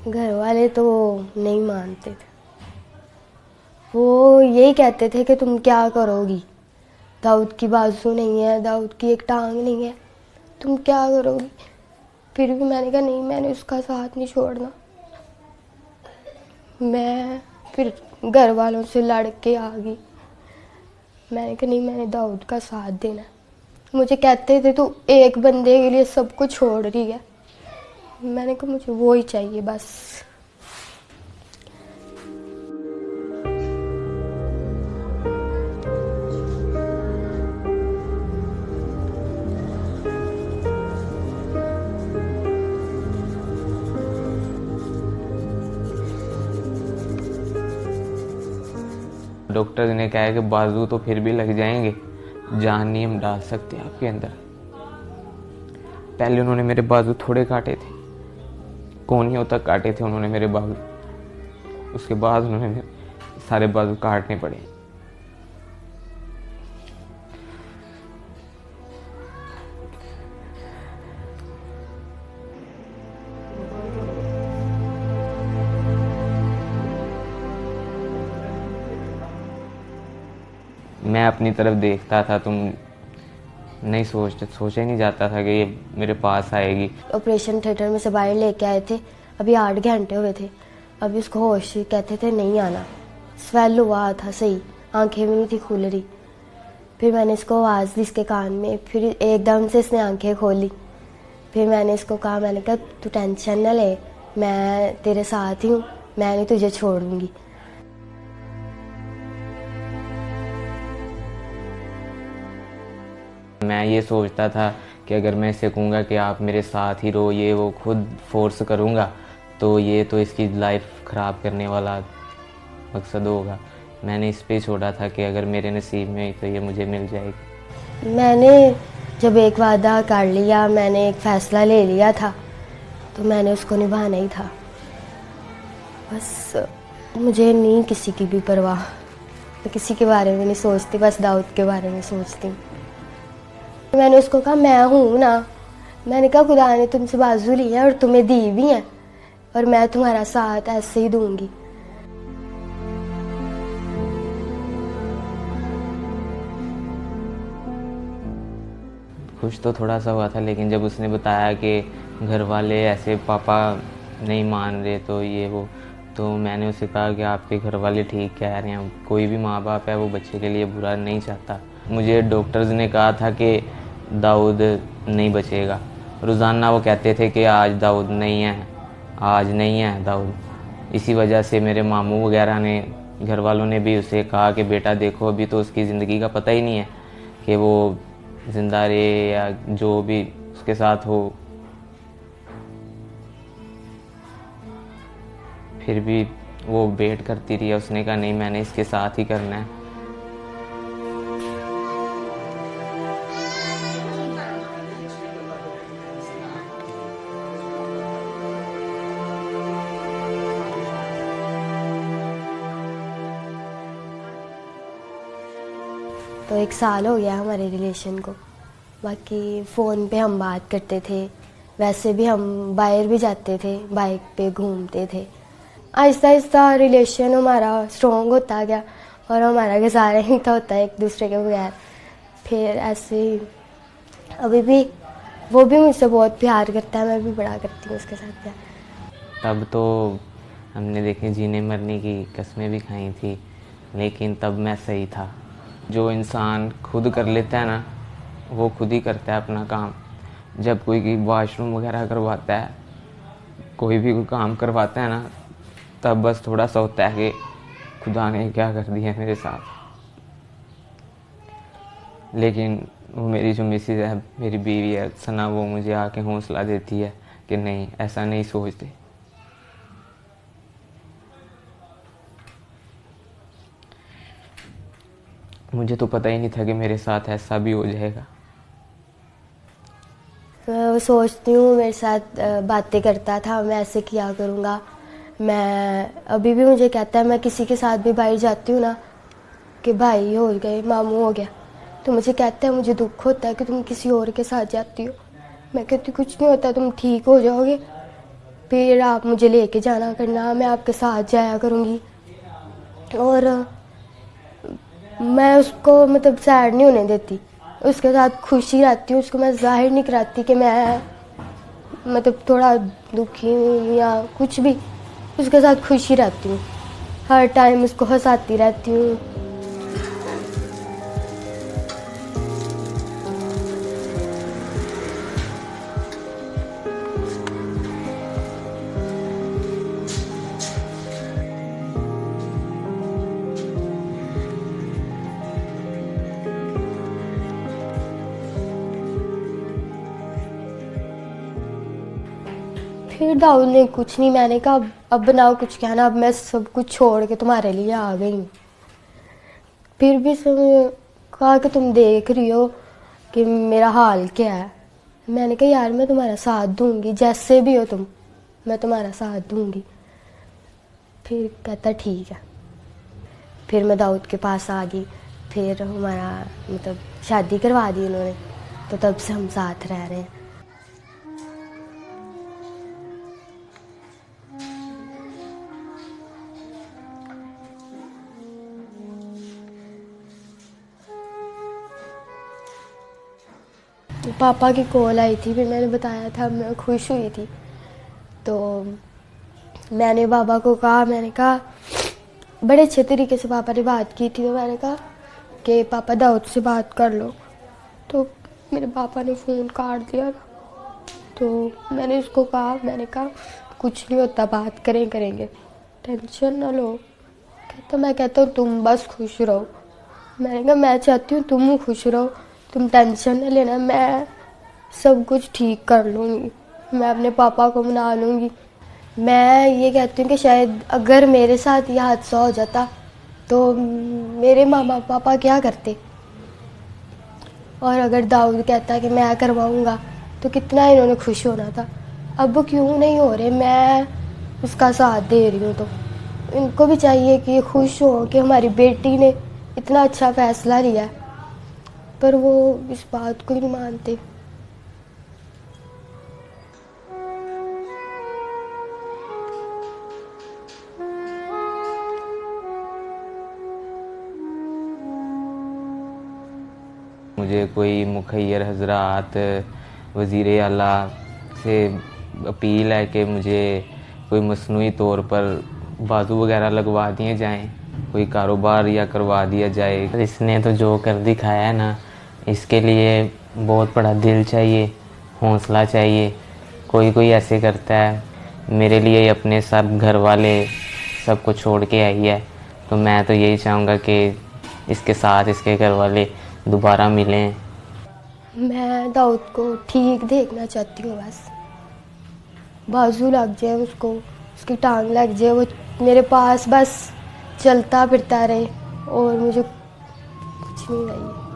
घर वाले तो नहीं मानते थे। वो यही कहते थे कि तुम क्या करोगी, दाऊद की बाजू नहीं है, दाऊद की एक टांग नहीं है, तुम क्या करोगी। फिर भी मैंने कहा नहीं, मैंने उसका साथ नहीं छोड़ना। मैं फिर घर वालों से लड़ के आ गई। मैंने कहा नहीं, मैंने दाऊद का साथ देना है। मुझे कहते थे तू एक बंदे के लिए सब कुछ छोड़ रही है। मैंने कहा मुझे वो ही चाहिए बस। डॉक्टर ने कहा है कि बाजू तो फिर भी लग जाएंगे, जान नहीं हम डाल सकते आपके अंदर। पहले उन्होंने मेरे बाजू थोड़े काटे थे, कोहनियों तक काटे थे उन्होंने मेरे बाजू। उसके बाद उन्होंने सारे बाजू काटने पड़े। मैं अपनी तरफ देखता था, तुम नहीं सोचा ही नहीं जाता था कि ये मेरे पास आएगी। ऑपरेशन थिएटर में से बाहर लेके आए थे, अभी 8 घंटे हुए थे। अभी उसको होश, कहते थे नहीं आना। स्वेल हुआ था सही, आंखें भी नहीं थी खुल रही। फिर मैंने इसको आवाज़ दी इसके कान में, फिर एकदम से इसने आंखें खोली। फिर मैंने इसको कहा, मैंने कहा तू टेंशन न ले, मैं तेरे साथ ही हूँ, मैं नहीं तुझे छोड़ूंगी। मैं ये सोचता था कि अगर मैं इसे कहूँगा कि आप मेरे साथ ही रहो, ये वो खुद फोर्स करूँगा तो ये तो इसकी लाइफ ख़राब करने वाला मकसद होगा। मैंने इस पे छोड़ा था कि अगर मेरे नसीब में तो ये मुझे मिल जाएगी। मैंने जब एक वादा कर लिया, मैंने एक फ़ैसला ले लिया था, तो मैंने उसको निभाना ही था। बस मुझे नहीं किसी की भी परवाह, मैं किसी के बारे में नहीं सोचती, बस दाऊद के बारे में सोचती हूँ। मैंने उसको कहा मैं हूँ ना, मैंने कहा खुदा ने तुमसे बाजू ली है और तुम्हें दी भी है, और मैं तुम्हारा साथ ऐसे ही दूंगी। खुश तो थोड़ा सा हुआ था, लेकिन जब उसने बताया कि घर वाले ऐसे पापा नहीं मान रहे तो ये वो, तो मैंने उसे कहा कि आपके घर वाले ठीक कह रहे हैं, कोई भी माँ बाप है वो बच्चे के लिए बुरा नहीं चाहता। मुझे डॉक्टर्स ने कहा था कि दाऊद नहीं बचेगा। रोज़ाना वो कहते थे कि आज दाऊद नहीं है, आज नहीं है दाऊद। इसी वजह से मेरे मामू वगैरह ने, घर वालों ने भी उसे कहा कि बेटा देखो अभी तो उसकी ज़िंदगी का पता ही नहीं है कि वो जिंदा रहे या जो भी उसके साथ हो। फिर भी वो वेट करती रही। उसने कहा नहीं, मैंने इसके साथ ही करना है। तो 1 साल हो गया हमारे रिलेशन को। बाकी फ़ोन पे हम बात करते थे, वैसे भी हम बाहर भी जाते थे, बाइक पे घूमते थे। आहिस्ता आहिस्ता रिलेशन हमारा स्ट्रॉन्ग होता गया और हमारा गुजारा ही था होता है एक दूसरे के बगैर। फिर ऐसे ही अभी भी वो भी मुझसे बहुत प्यार करता है, मैं भी बड़ा करती हूँ उसके साथ प्यार। तब तो हमने देखे जीने मरने की कस्में भी खाई थी, लेकिन तब मैं सही था। जो इंसान खुद कर लेता है ना, वो खुद ही करता है अपना काम। जब कोई वॉशरूम वगैरह करवाता है, कोई भी कोई काम करवाता है ना, तब बस थोड़ा सा होता है कि खुदा ने क्या कर दिया मेरे साथ। लेकिन वो मेरी जो मिसेज है, मेरी बीवी है सना, वो मुझे आके हौसला देती है कि नहीं, ऐसा नहीं सोचते। मुझे तो पता ही नहीं था कि मेरे साथ ऐसा भी हो जाएगा। मैं सोचती हूँ मेरे साथ बातें करता था, मैं ऐसे किया करूँगा। मैं अभी भी मुझे कहता है, मैं किसी के साथ भी बाहर जाती हूँ ना कि भाई हो गए, मामू हो गया, तो मुझे कहता है मुझे दुख होता है कि तुम किसी और के साथ जाती हो। मैं कहती कुछ नहीं होता, तुम ठीक हो जाओगे। फिर आप मुझे लेके जाना करना, मैं आपके साथ जाया करूँगी। और मैं उसको मतलब सैड नहीं होने देती, उसके साथ खुशी रहती हूँ। उसको मैं जाहिर नहीं कराती कि मैं मतलब थोड़ा दुखी हूँ या कुछ भी, उसके साथ खुशी रहती हूँ, हर टाइम उसको हंसाती रहती हूँ। फिर दाऊद ने कुछ नहीं, मैंने कहा अब बनाओ कुछ कहना, अब मैं सब कुछ छोड़ के तुम्हारे लिए आ गई हूँ। फिर भी उसने कहा कि तुम देख रही हो कि मेरा हाल क्या है। मैंने कहा यार मैं तुम्हारा साथ दूंगी, जैसे भी हो तुम, मैं तुम्हारा साथ दूंगी। फिर कहता ठीक है। फिर मैं दाऊद के पास आ गई, फिर हमारा मतलब शादी करवा दी उन्होंने, तो तब से हम साथ रह रहे हैं। पापा की कॉल आई थी, फिर मैंने बताया था मैं खुश हुई थी। तो मैंने पापा को कहा, मैंने कहा बड़े अच्छे तरीके से पापा ने बात की थी, तो मैंने कहा कि पापा दाऊद से बात कर लो। तो मेरे पापा ने फ़ोन काट दिया था। तो मैंने उसको कहा, मैंने कहा कुछ नहीं होता, बात करेंगे, टेंशन ना लो। कहता मैं कहता हूँ तुम बस खुश रहो। मैंने कहा मैं चाहती हूँ तुम खुश रहो, तुम टेंशन न लेना, मैं सब कुछ ठीक कर लूँगी, मैं अपने पापा को मना लूँगी। मैं ये कहती हूँ कि शायद अगर मेरे साथ ये हादसा हो जाता तो मेरे मामा पापा क्या करते, और अगर दाऊद कहता कि मैं करवाऊँगा तो कितना इन्होंने खुश होना था। अब वो क्यों नहीं हो रहे, मैं उसका साथ दे रही हूँ। तो इनको भी चाहिए कि खुश हो कि हमारी बेटी ने इतना अच्छा फ़ैसला लिया, पर वो इस बात को ही नहीं मानते। मुझे कोई मुखैर हजरात वज़ीर आला से अपील है कि मुझे कोई मसनूई तौर पर बाजू वगैरह लगवा दिए जाएं, कोई कारोबार या करवा दिया जाए। इसने तो जो कर दिखाया है ना, इसके लिए बहुत बड़ा दिल चाहिए, हौसला चाहिए। कोई कोई ऐसे करता है, मेरे लिए अपने सब घर वाले सब कुछ छोड़ के आई है, तो मैं तो यही चाहूँगा कि इसके साथ इसके घर वाले दोबारा मिलें। मैं दाऊद को ठीक देखना चाहती हूँ, बस बाजू लग जाए उसको, उसकी टांग लग जाए, वो मेरे पास बस चलता फिरता रहे, और मुझे कुछ नहीं चाहिए।